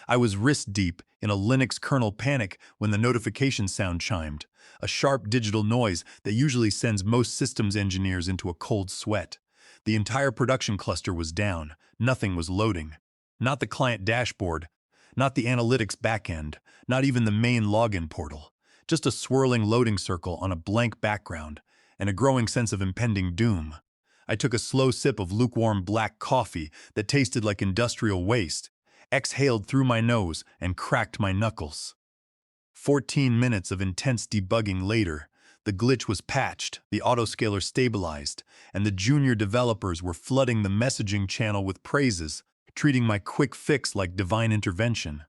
I was wrist-deep in a Linux kernel panic when the notification sound chimed, a sharp digital noise that usually sends most systems engineers into a cold sweat. The entire production cluster was down. Nothing was loading. Not the client dashboard, not the analytics backend, not even the main login portal. Just a swirling loading circle on a blank background, and a growing sense of impending doom. I took a slow sip of lukewarm black coffee that tasted like industrial waste, exhaled through my nose, and cracked my knuckles. 14 minutes of intense debugging later, the glitch was patched, the autoscaler stabilized, and the junior developers were flooding the messaging channel with praises, treating my quick fix like divine intervention.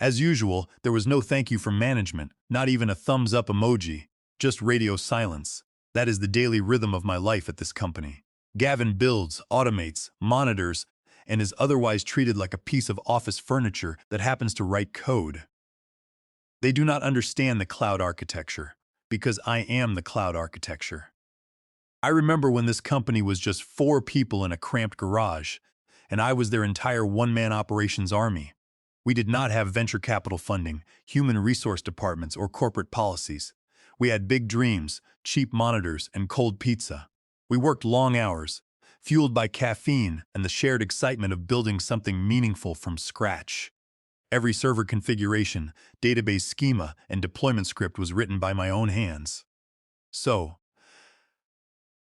As usual, there was no thank you from management, not even a thumbs-up emoji, just radio silence. That is the daily rhythm of my life at this company. Gavin builds, automates, monitors, and is otherwise treated like a piece of office furniture that happens to write code. They do not understand the cloud architecture, because I am the cloud architecture. I remember when this company was just 4 people in a cramped garage, and I was their entire one-man operations army. We did not have venture capital funding, human resource departments, or corporate policies. We had big dreams, cheap monitors, and cold pizza. We worked long hours, fueled by caffeine and the shared excitement of building something meaningful from scratch. Every server configuration, database schema, and deployment script was written by my own hands. So,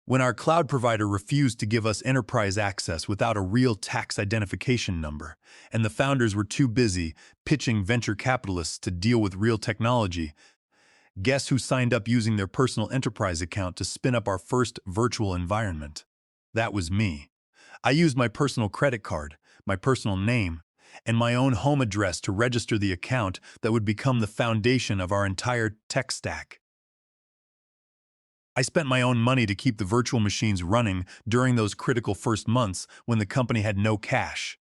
when our cloud provider refused to give us enterprise access without a real tax identification number, and the founders were too busy pitching venture capitalists to deal with real technology, guess who signed up using their personal enterprise account to spin up our first virtual environment? That was me. I used my personal credit card, my personal name, and my own home address to register the account that would become the foundation of our entire tech stack. I spent my own money to keep the virtual machines running during those critical first months when the company had no cash.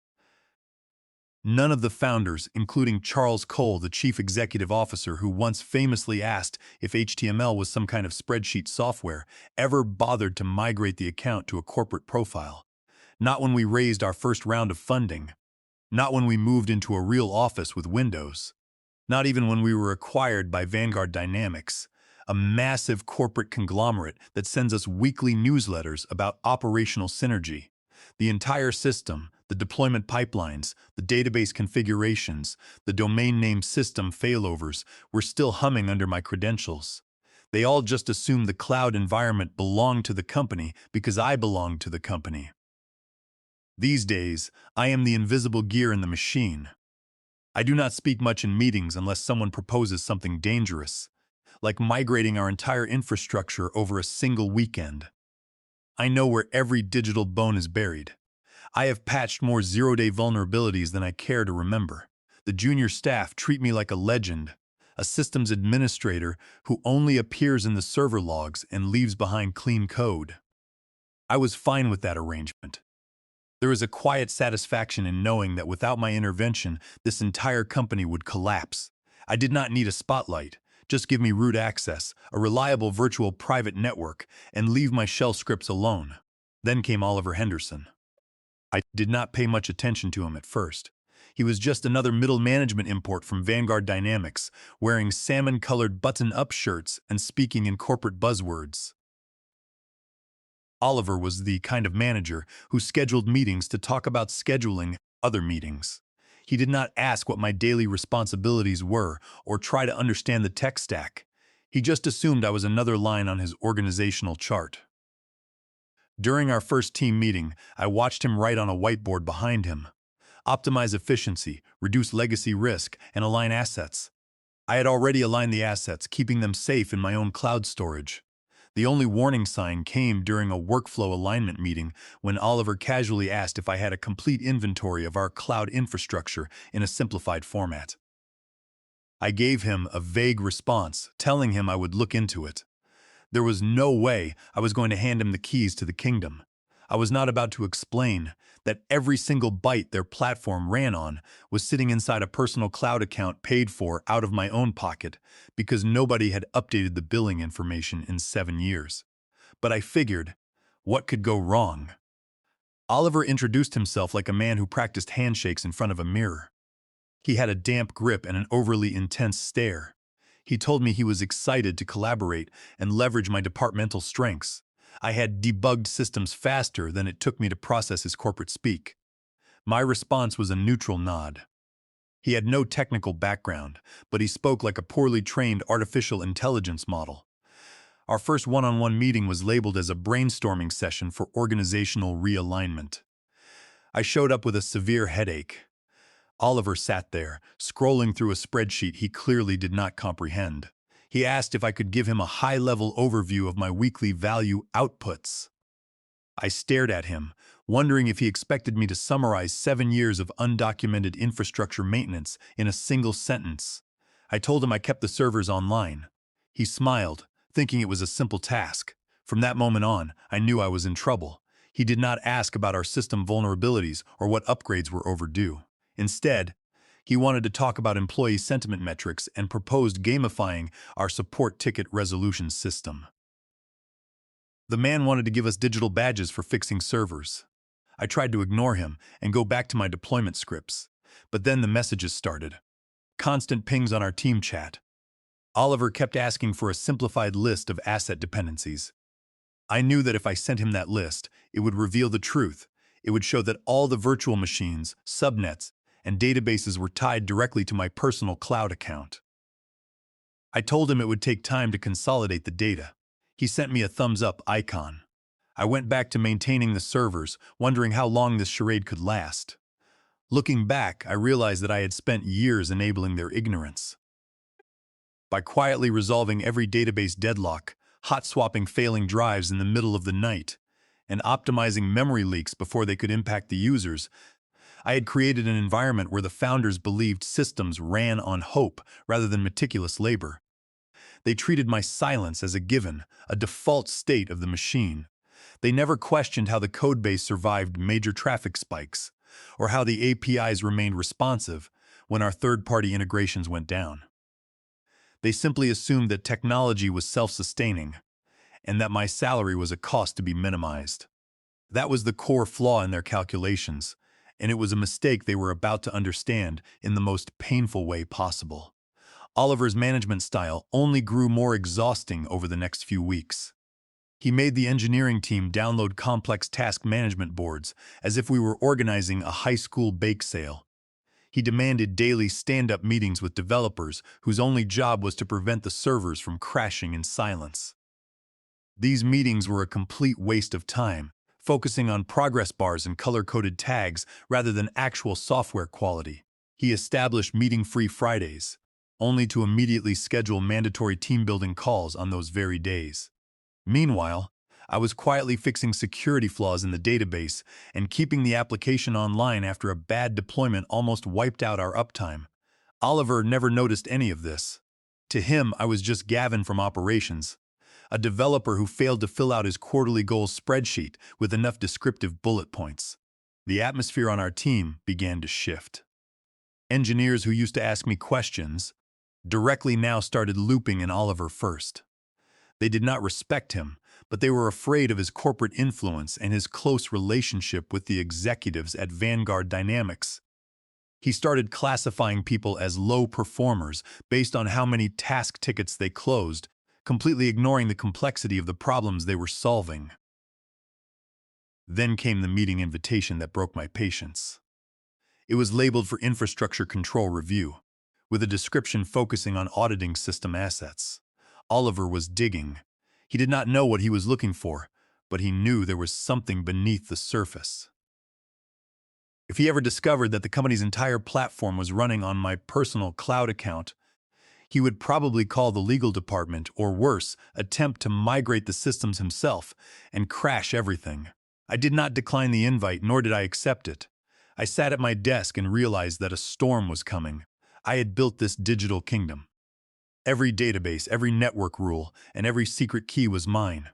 None of the founders, including Charles Cole, the chief executive officer who once famously asked if HTML was some kind of spreadsheet software, ever bothered to migrate the account to a corporate profile. Not when we raised our first round of funding. Not when we moved into a real office with Windows. Not even when we were acquired by Vanguard Dynamics, a massive corporate conglomerate that sends us weekly newsletters about operational synergy. The entire system, the deployment pipelines, the database configurations, the domain name system failovers were still humming under my credentials. They all just assumed the cloud environment belonged to the company because I belonged to the company. These days, I am the invisible gear in the machine. I do not speak much in meetings unless someone proposes something dangerous, like migrating our entire infrastructure over a single weekend. I know where every digital bone is buried. I have patched more zero-day vulnerabilities than I care to remember. The junior staff treat me like a legend, a systems administrator who only appears in the server logs and leaves behind clean code. I was fine with that arrangement. There is a quiet satisfaction in knowing that without my intervention, this entire company would collapse. I did not need a spotlight. Just give me root access, a reliable virtual private network, and leave my shell scripts alone. Then came Oliver Henderson. I did not pay much attention to him at first. He was just another middle management import from Vanguard Dynamics, wearing salmon-colored button-up shirts and speaking in corporate buzzwords. Oliver was the kind of manager who scheduled meetings to talk about scheduling other meetings. He did not ask what my daily responsibilities were or try to understand the tech stack. He just assumed I was another line on his organizational chart. During our first team meeting, I watched him write on a whiteboard behind him. Optimize efficiency, reduce legacy risk, and align assets. I had already aligned the assets, keeping them safe in my own cloud storage. The only warning sign came during a workflow alignment meeting when Oliver casually asked if I had a complete inventory of our cloud infrastructure in a simplified format. I gave him a vague response, telling him I would look into it. There was no way I was going to hand him the keys to the kingdom. I was not about to explain that every single byte their platform ran on was sitting inside a personal cloud account paid for out of my own pocket because nobody had updated the billing information in 7 years. But I figured, what could go wrong? Oliver introduced himself like a man who practiced handshakes in front of a mirror. He had a damp grip and an overly intense stare. He told me he was excited to collaborate and leverage my departmental strengths. I had debugged systems faster than it took me to process his corporate speak. My response was a neutral nod. He had no technical background, but he spoke like a poorly trained artificial intelligence model. Our first one-on-one meeting was labeled as a brainstorming session for organizational realignment. I showed up with a severe headache. Oliver sat there, scrolling through a spreadsheet he clearly did not comprehend. He asked if I could give him a high-level overview of my weekly value outputs. I stared at him, wondering if he expected me to summarize 7 years of undocumented infrastructure maintenance in a single sentence. I told him I kept the servers online. He smiled, thinking it was a simple task. From that moment on, I knew I was in trouble. He did not ask about our system vulnerabilities or what upgrades were overdue. Instead, he wanted to talk about employee sentiment metrics and proposed gamifying our support ticket resolution system. The man wanted to give us digital badges for fixing servers. I tried to ignore him and go back to my deployment scripts, but then the messages started. Constant pings on our team chat. Oliver kept asking for a simplified list of asset dependencies. I knew that if I sent him that list, it would reveal the truth. It would show that all the virtual machines, subnets, and databases were tied directly to my personal cloud account. I told him it would take time to consolidate the data. He sent me a thumbs-up icon. I went back to maintaining the servers, wondering how long this charade could last. Looking back, I realized that I had spent years enabling their ignorance. By quietly resolving every database deadlock, hot-swapping failing drives in the middle of the night, and optimizing memory leaks before they could impact the users, I had created an environment where the founders believed systems ran on hope rather than meticulous labor. They treated my silence as a given, a default state of the machine. They never questioned how the codebase survived major traffic spikes, or how the APIs remained responsive when our third-party integrations went down. They simply assumed that technology was self-sustaining, and that my salary was a cost to be minimized. That was the core flaw in their calculations, and it was a mistake they were about to understand in the most painful way possible. Oliver's management style only grew more exhausting over the next few weeks. He made the engineering team download complex task management boards as if we were organizing a high school bake sale. He demanded daily stand-up meetings with developers whose only job was to prevent the servers from crashing in silence. These meetings were a complete waste of time, focusing on progress bars and color-coded tags rather than actual software quality. He established meeting-free Fridays, only to immediately schedule mandatory team-building calls on those very days. Meanwhile, I was quietly fixing security flaws in the database and keeping the application online after a bad deployment almost wiped out our uptime. Oliver never noticed any of this. To him, I was just Gavin from operations, a developer who failed to fill out his quarterly goals spreadsheet with enough descriptive bullet points. The atmosphere on our team began to shift. Engineers who used to ask me questions directly now started looping in Oliver first. They did not respect him, but they were afraid of his corporate influence and his close relationship with the executives at Vanguard Dynamics. He started classifying people as low performers based on how many task tickets they closed, completely ignoring the complexity of the problems they were solving. Then came the meeting invitation that broke my patience. It was labeled for Infrastructure Control Review, with a description focusing on auditing system assets. Oliver was digging. He did not know what he was looking for, but he knew there was something beneath the surface. If he ever discovered that the company's entire platform was running on my personal cloud account, he would probably call the legal department or worse, attempt to migrate the systems himself and crash everything. I did not decline the invite, nor did I accept it. I sat at my desk and realized that a storm was coming. I had built this digital kingdom. Every database, every network rule, and every secret key was mine.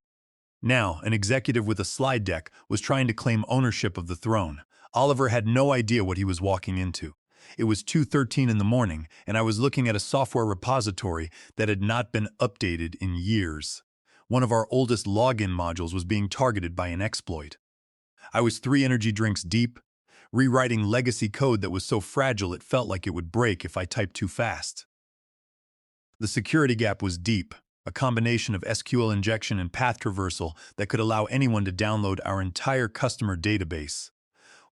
Now, an executive with a slide deck was trying to claim ownership of the throne. Oliver had no idea what he was walking into. It was 2:13 in the morning, and I was looking at a software repository that had not been updated in years. One of our oldest login modules was being targeted by an exploit. I was 3 energy drinks deep, rewriting legacy code that was so fragile it felt like it would break if I typed too fast. The security gap was deep, a combination of SQL injection and path traversal that could allow anyone to download our entire customer database.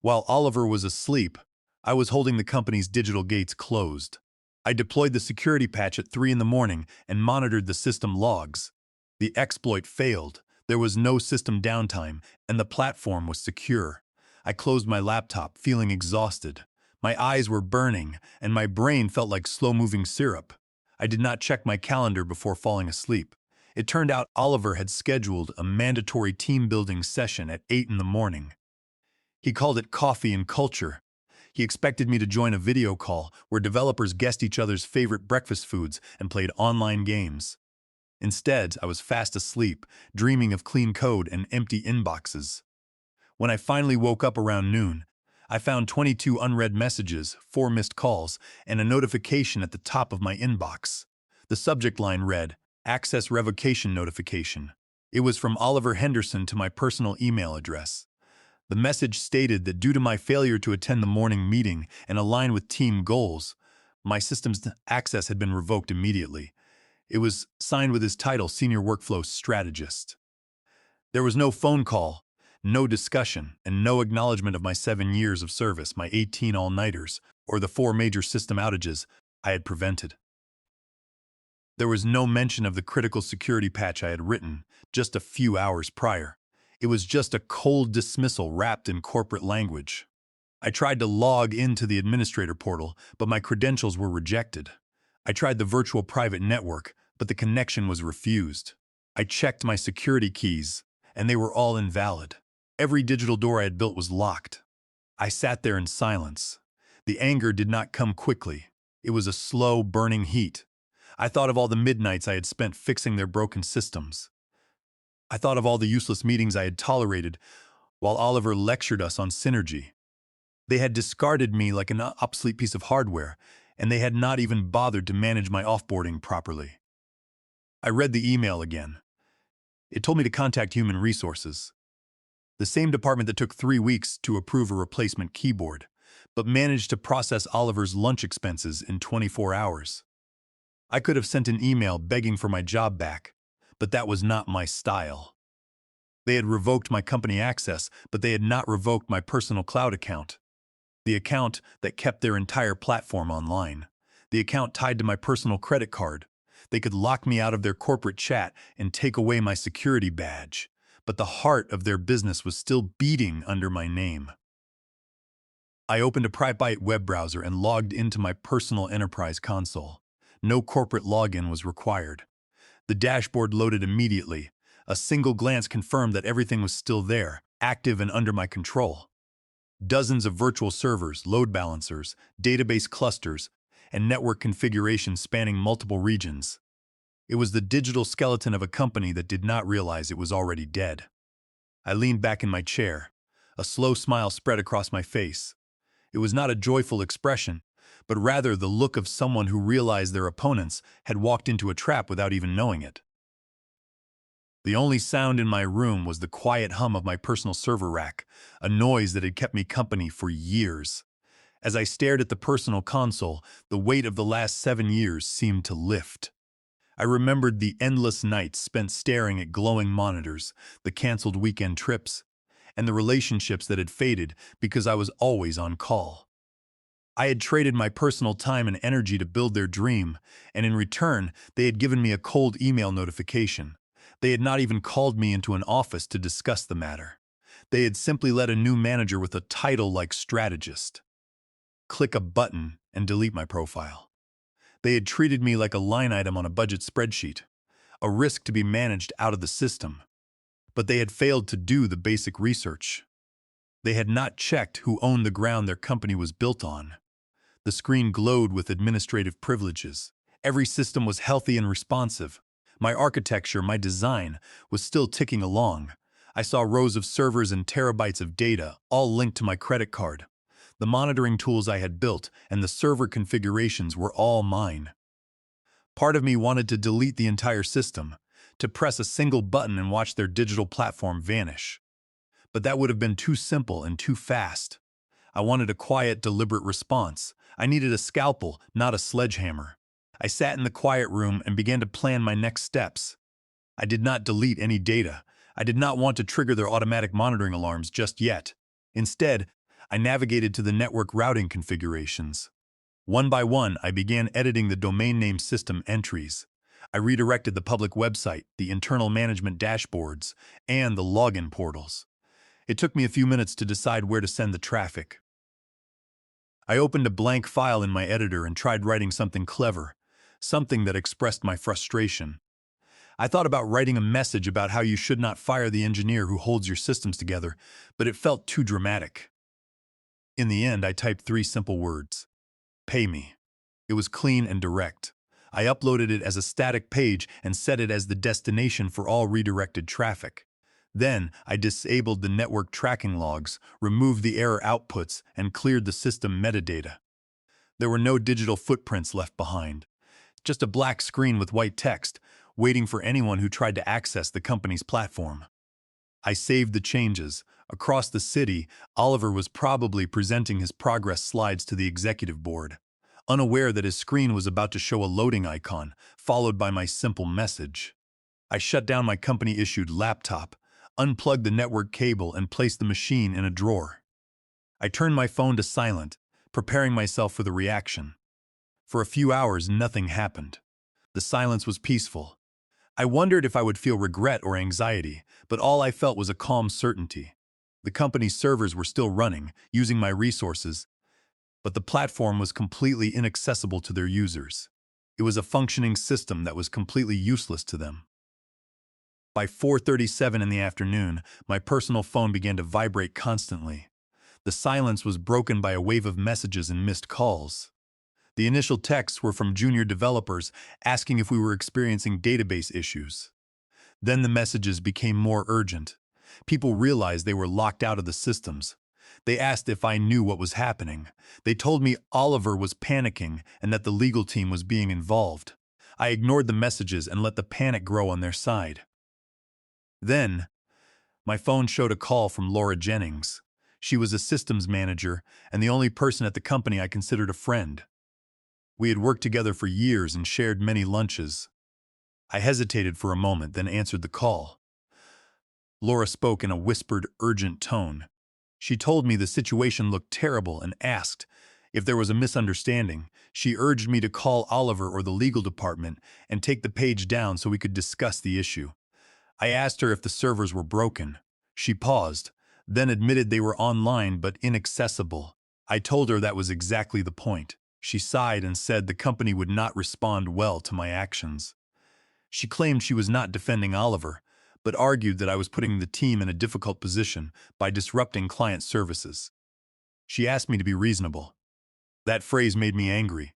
While Oliver was asleep, I was holding the company's digital gates closed. I deployed the security patch at 3 in the morning and monitored the system logs. The exploit failed, there was no system downtime, and the platform was secure. I closed my laptop, feeling exhausted. My eyes were burning, and my brain felt like slow-moving syrup. I did not check my calendar before falling asleep. It turned out Oliver had scheduled a mandatory team-building session at 8 in the morning. He called it Coffee and Culture. He expected me to join a video call where developers guessed each other's favorite breakfast foods and played online games. Instead, I was fast asleep, dreaming of clean code and empty inboxes. When I finally woke up around noon, I found 22 unread messages, 4 missed calls, and a notification at the top of my inbox. The subject line read, "Access Revocation Notification." It was from Oliver Henderson to my personal email address. The message stated that due to my failure to attend the morning meeting and align with team goals, my system's access had been revoked immediately. It was signed with his title, Senior Workflow Strategist. There was no phone call, no discussion, and no acknowledgement of my 7 years of service, my 18 all-nighters, or the 4 major system outages I had prevented. There was no mention of the critical security patch I had written just a few hours prior. It was just a cold dismissal wrapped in corporate language. I tried to log into the administrator portal, but my credentials were rejected. I tried the virtual private network, but the connection was refused. I checked my security keys, and they were all invalid. Every digital door I had built was locked. I sat there in silence. The anger did not come quickly. It was a slow, burning heat. I thought of all the midnights I had spent fixing their broken systems. I thought of all the useless meetings I had tolerated while Oliver lectured us on synergy. They had discarded me like an obsolete piece of hardware, and they had not even bothered to manage my offboarding properly. I read the email again. It told me to contact Human Resources, the same department that took 3 weeks to approve a replacement keyboard, but managed to process Oliver's lunch expenses in 24 hours. I could have sent an email begging for my job back, but that was not my style. They had revoked my company access, but they had not revoked my personal cloud account. The account that kept their entire platform online. The account tied to my personal credit card. They could lock me out of their corporate chat and take away my security badge, but the heart of their business was still beating under my name. I opened a private web browser and logged into my personal enterprise console. No corporate login was required. The dashboard loaded immediately. A single glance confirmed that everything was still there, active and under my control. Dozens of virtual servers, load balancers, database clusters, and network configurations spanning multiple regions. It was the digital skeleton of a company that did not realize it was already dead. I leaned back in my chair. A slow smile spread across my face. It was not a joyful expression, but rather the look of someone who realized their opponents had walked into a trap without even knowing it. The only sound in my room was the quiet hum of my personal server rack, a noise that had kept me company for years. As I stared at the personal console, the weight of the last 7 years seemed to lift. I remembered the endless nights spent staring at glowing monitors, the canceled weekend trips, and the relationships that had faded because I was always on call. I had traded my personal time and energy to build their dream, and in return, they had given me a cold email notification. They had not even called me into an office to discuss the matter. They had simply let a new manager with a title like strategist click a button and delete my profile. They had treated me like a line item on a budget spreadsheet, a risk to be managed out of the system. But they had failed to do the basic research. They had not checked who owned the ground their company was built on. The screen glowed with administrative privileges. Every system was healthy and responsive. My architecture, my design, was still ticking along. I saw rows of servers and terabytes of data, all linked to my credit card. The monitoring tools I had built and the server configurations were all mine. Part of me wanted to delete the entire system, to press a single button and watch their digital platform vanish. But that would have been too simple and too fast. I wanted a quiet, deliberate response. I needed a scalpel, not a sledgehammer. I sat in the quiet room and began to plan my next steps. I did not delete any data. I did not want to trigger their automatic monitoring alarms just yet. Instead, I navigated to the network routing configurations. One by one, I began editing the domain name system entries. I redirected the public website, the internal management dashboards, and the login portals. It took me a few minutes to decide where to send the traffic. I opened a blank file in my editor and tried writing something clever, something that expressed my frustration. I thought about writing a message about how you should not fire the engineer who holds your systems together, but it felt too dramatic. In the end, I typed 3 simple words. Pay me. It was clean and direct. I uploaded it as a static page and set it as the destination for all redirected traffic. Then, I disabled the network tracking logs, removed the error outputs, and cleared the system metadata. There were no digital footprints left behind. Just a black screen with white text, waiting for anyone who tried to access the company's platform. I saved the changes. Across the city, Oliver was probably presenting his progress slides to the executive board, unaware that his screen was about to show a loading icon, followed by my simple message. I shut down my company-issued laptop, unplugged the network cable, and placed the machine in a drawer. I turned my phone to silent, preparing myself for the reaction. For a few hours, nothing happened. The silence was peaceful. I wondered if I would feel regret or anxiety, but all I felt was a calm certainty. The company's servers were still running, using my resources, but the platform was completely inaccessible to their users. It was a functioning system that was completely useless to them. By 4:37 in the afternoon, my personal phone began to vibrate constantly. The silence was broken by a wave of messages and missed calls. The initial texts were from junior developers asking if we were experiencing database issues. Then the messages became more urgent. People realized they were locked out of the systems. They asked if I knew what was happening. They told me Oliver was panicking and that the legal team was being involved. I ignored the messages and let the panic grow on their side. Then, my phone showed a call from Laura Jennings. She was a systems manager and the only person at the company I considered a friend. We had worked together for years and shared many lunches. I hesitated for a moment, then answered the call. Laura spoke in a whispered, urgent tone. She told me the situation looked terrible and asked if there was a misunderstanding. She urged me to call Oliver or the legal department and take the page down so we could discuss the issue. I asked her if the servers were broken. She paused, then admitted they were online but inaccessible. I told her that was exactly the point. She sighed and said the company would not respond well to my actions. She claimed she was not defending Oliver, but argued that I was putting the team in a difficult position by disrupting client services. She asked me to be reasonable. That phrase made me angry.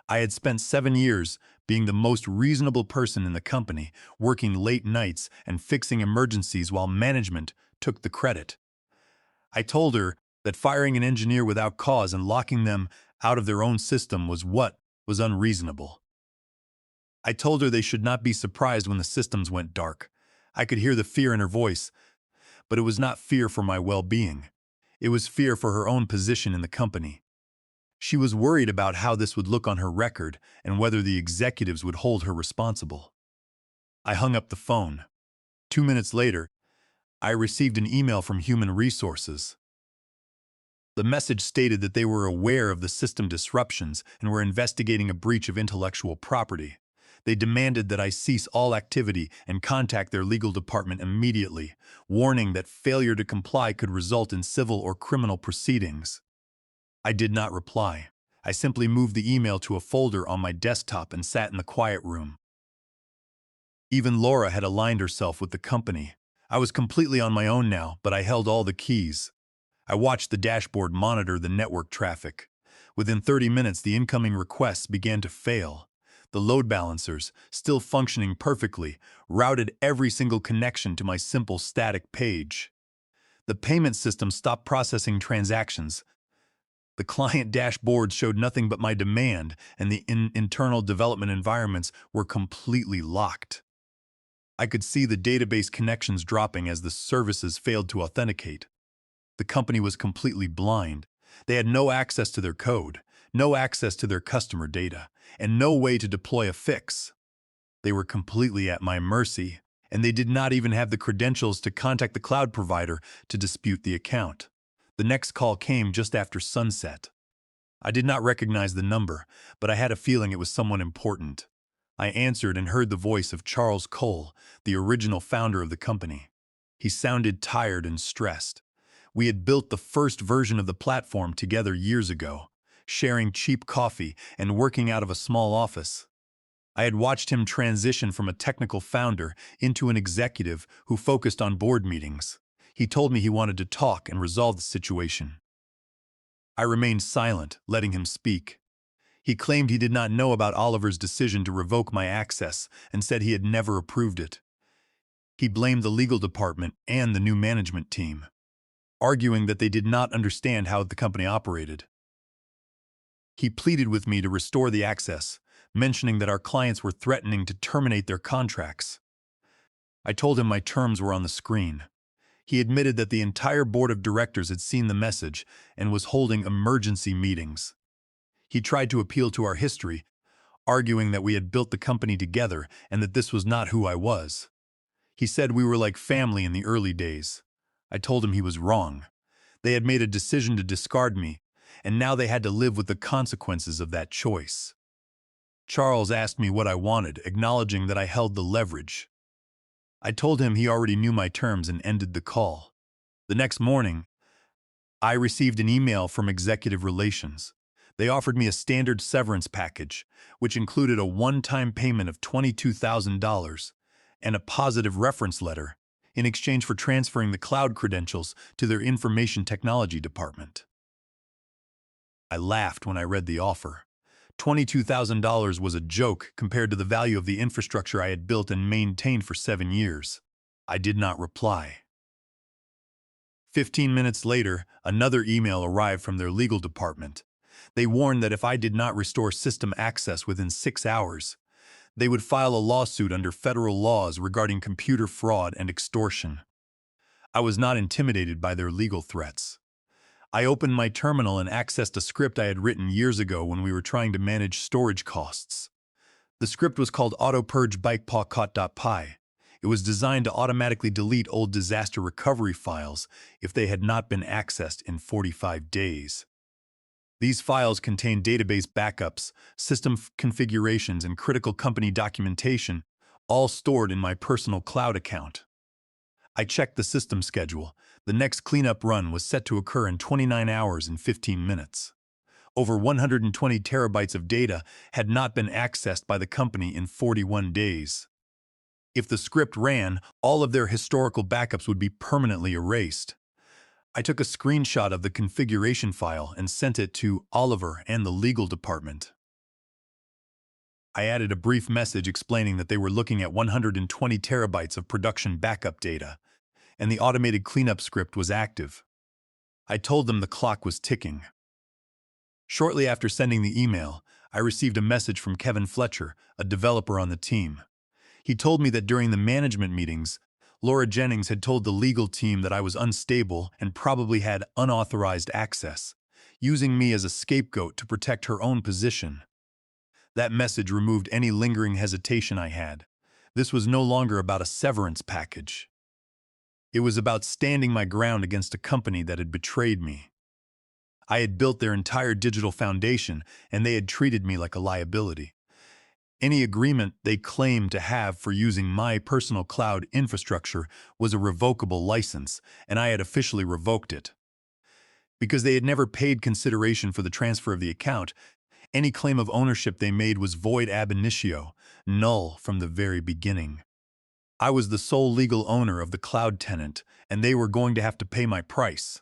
I had spent 7 years being the most reasonable person in the company, working late nights and fixing emergencies while management took the credit. I told her that firing an engineer without cause and locking them out of their own system was what was unreasonable. I told her they should not be surprised when the systems went dark. I could hear the fear in her voice, but it was not fear for my well-being. It was fear for her own position in the company. She was worried about how this would look on her record and whether the executives would hold her responsible. I hung up the phone. 2 minutes later, I received an email from Human Resources. The message stated that they were aware of the system disruptions and were investigating a breach of intellectual property. They demanded that I cease all activity and contact their legal department immediately, warning that failure to comply could result in civil or criminal proceedings. I did not reply. I simply moved the email to a folder on my desktop and sat in the quiet room. Even Laura had aligned herself with the company. I was completely on my own now, but I held all the keys. I watched the dashboard monitor the network traffic. Within 30 minutes, the incoming requests began to fail. The load balancers, still functioning perfectly, routed every single connection to my simple static page. The payment system stopped processing transactions. The client dashboard showed nothing but my demand, and the internal development environments were completely locked. I could see the database connections dropping as the services failed to authenticate. The company was completely blind. They had no access to their code, no access to their customer data, and no way to deploy a fix. They were completely at my mercy, and they did not even have the credentials to contact the cloud provider to dispute the account. The next call came just after sunset. I did not recognize the number, but I had a feeling it was someone important. I answered and heard the voice of Charles Cole, the original founder of the company. He sounded tired and stressed. We had built the first version of the platform together years ago, sharing cheap coffee and working out of a small office. I had watched him transition from a technical founder into an executive who focused on board meetings. He told me he wanted to talk and resolve the situation. I remained silent, letting him speak. He claimed he did not know about Oliver's decision to revoke my access and said he had never approved it. He blamed the legal department and the new management team, arguing that they did not understand how the company operated. He pleaded with me to restore the access, mentioning that our clients were threatening to terminate their contracts. I told him my terms were on the screen. He admitted that the entire board of directors had seen the message and was holding emergency meetings. He tried to appeal to our history, arguing that we had built the company together and that this was not who I was. He said we were like family in the early days. I told him he was wrong. They had made a decision to discard me, and now they had to live with the consequences of that choice. Charles asked me what I wanted, acknowledging that I held the leverage. I told him he already knew my terms and ended the call. The next morning, I received an email from Executive Relations. They offered me a standard severance package, which included a one-time payment of $22,000 and a positive reference letter in exchange for transferring the cloud credentials to their information technology department. I laughed when I read the offer. $22,000 was a joke compared to the value of the infrastructure I had built and maintained for 7 years. I did not reply. 15 minutes later, another email arrived from their legal department. They warned that if I did not restore system access within 6 hours, they would file a lawsuit under federal laws regarding computer fraud and extortion. I was not intimidated by their legal threats. I opened my terminal and accessed a script I had written years ago when we were trying to manage storage costs. The script was called autopurge-bikepawcot.py. It was designed to automatically delete old disaster recovery files if they had not been accessed in 45 days. These files contain database backups, system configurations, and critical company documentation, all stored in my personal cloud account. I checked the system schedule. The next cleanup run was set to occur in 29 hours and 15 minutes. Over 120 terabytes of data had not been accessed by the company in 41 days. If the script ran, all of their historical backups would be permanently erased. I took a screenshot of the configuration file and sent it to Oliver and the legal department. I added a brief message explaining that they were looking at 120 terabytes of production backup data, and the automated cleanup script was active. I told them the clock was ticking. Shortly after sending the email, I received a message from Kevin Fletcher, a developer on the team. He told me that during the management meetings, Laura Jennings had told the legal team that I was unstable and probably had unauthorized access, using me as a scapegoat to protect her own position. That message removed any lingering hesitation I had. This was no longer about a severance package. It was about standing my ground against a company that had betrayed me. I had built their entire digital foundation, and they had treated me like a liability. Any agreement they claimed to have for using my personal cloud infrastructure was a revocable license, and I had officially revoked it. Because they had never paid consideration for the transfer of the account, any claim of ownership they made was void ab initio, null from the very beginning. I was the sole legal owner of the cloud tenant, and they were going to have to pay my price.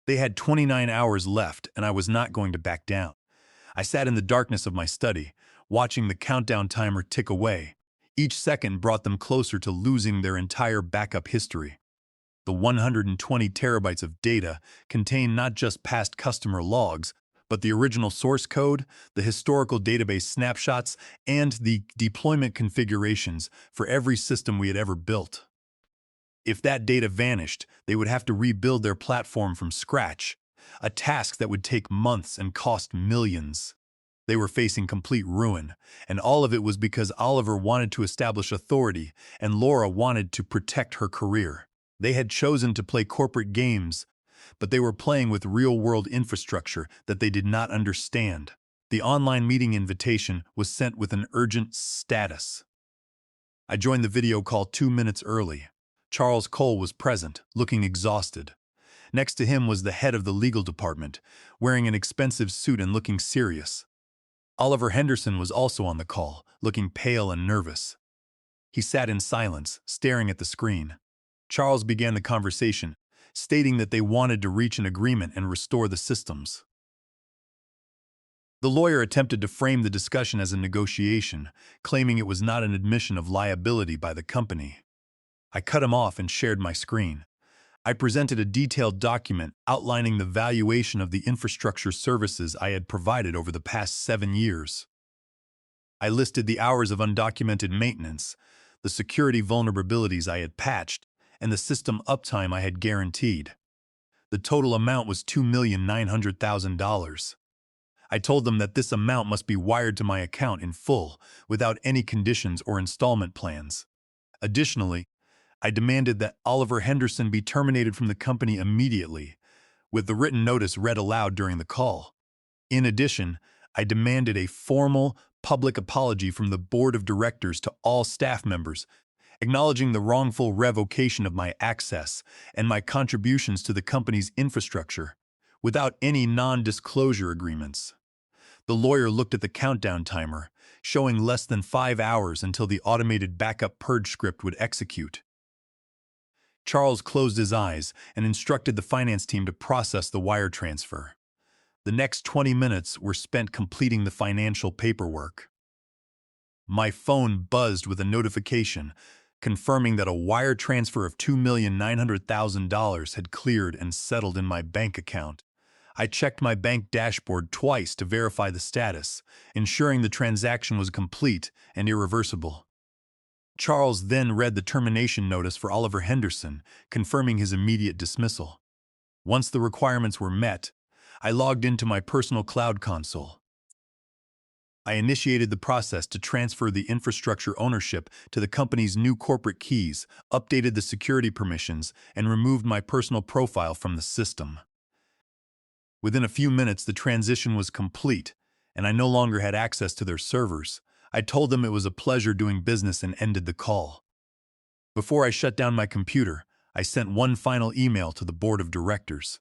They had 29 hours left, and I was not going to back down. I sat in the darkness of my study, watching the countdown timer tick away. Each second brought them closer to losing their entire backup history. The 120 terabytes of data contained not just past customer logs, but the original source code, the historical database snapshots, and the deployment configurations for every system we had ever built. If that data vanished, they would have to rebuild their platform from scratch. a task that would take months and cost millions. They were facing complete ruin, and all of it was because Oliver wanted to establish authority and Laura wanted to protect her career. They had chosen to play corporate games, but they were playing with real-world infrastructure that they did not understand. The online meeting invitation was sent with an urgent status. I joined the video call 2 minutes early. Charles Cole was present, looking exhausted. Next to him was the head of the legal department, wearing an expensive suit and looking serious. Oliver Henderson was also on the call, looking pale and nervous. He sat in silence, staring at the screen. Charles began the conversation, stating that they wanted to reach an agreement and restore the systems. The lawyer attempted to frame the discussion as a negotiation, claiming it was not an admission of liability by the company. I cut him off and shared my screen. I presented a detailed document outlining the valuation of the infrastructure services I had provided over the past 7 years. I listed the hours of undocumented maintenance, the security vulnerabilities I had patched, and the system uptime I had guaranteed. The total amount was $2,900,000. I told them that this amount must be wired to my account in full, without any conditions or installment plans. Additionally, I demanded that Oliver Henderson be terminated from the company immediately, with the written notice read aloud during the call. In addition, I demanded a formal, public apology from the board of directors to all staff members, acknowledging the wrongful revocation of my access and my contributions to the company's infrastructure, without any non-disclosure agreements. The lawyer looked at the countdown timer, showing less than 5 hours until the automated backup purge script would execute. Charles closed his eyes and instructed the finance team to process the wire transfer. The next 20 minutes were spent completing the financial paperwork. My phone buzzed with a notification confirming that a wire transfer of $2,900,000 had cleared and settled in my bank account. I checked my bank dashboard twice to verify the status, ensuring the transaction was complete and irreversible. Charles then read the termination notice for Oliver Henderson, confirming his immediate dismissal. Once the requirements were met, I logged into my personal cloud console. I initiated the process to transfer the infrastructure ownership to the company's new corporate keys, updated the security permissions, and removed my personal profile from the system. Within a few minutes, the transition was complete, and I no longer had access to their servers. I told them it was a pleasure doing business and ended the call. Before I shut down my computer, I sent one final email to the board of directors.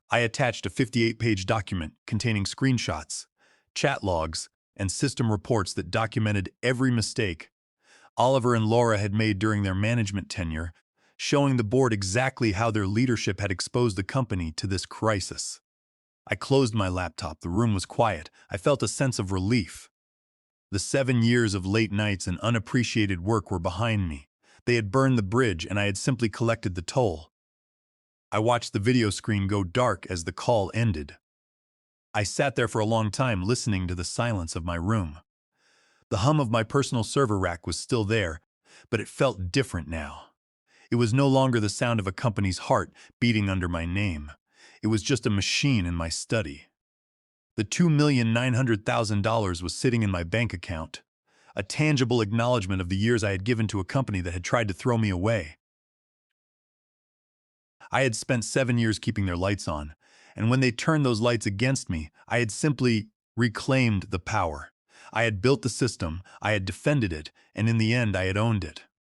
I attached a 58-page document containing screenshots, chat logs, and system reports that documented every mistake Oliver and Laura had made during their management tenure, showing the board exactly how their leadership had exposed the company to this crisis. I closed my laptop. The room was quiet. I felt a sense of relief. The 7 years of late nights and unappreciated work were behind me. They had burned the bridge and I had simply collected the toll. I watched the video screen go dark as the call ended. I sat there for a long time listening to the silence of my room. The hum of my personal server rack was still there, but it felt different now. It was no longer the sound of a company's heart beating under my name. It was just a machine in my study. The $2,900,000 was sitting in my bank account, a tangible acknowledgement of the years I had given to a company that had tried to throw me away. I had spent 7 years keeping their lights on, and when they turned those lights against me, I had simply reclaimed the power. I had built the system, I had defended it, and in the end I had owned it.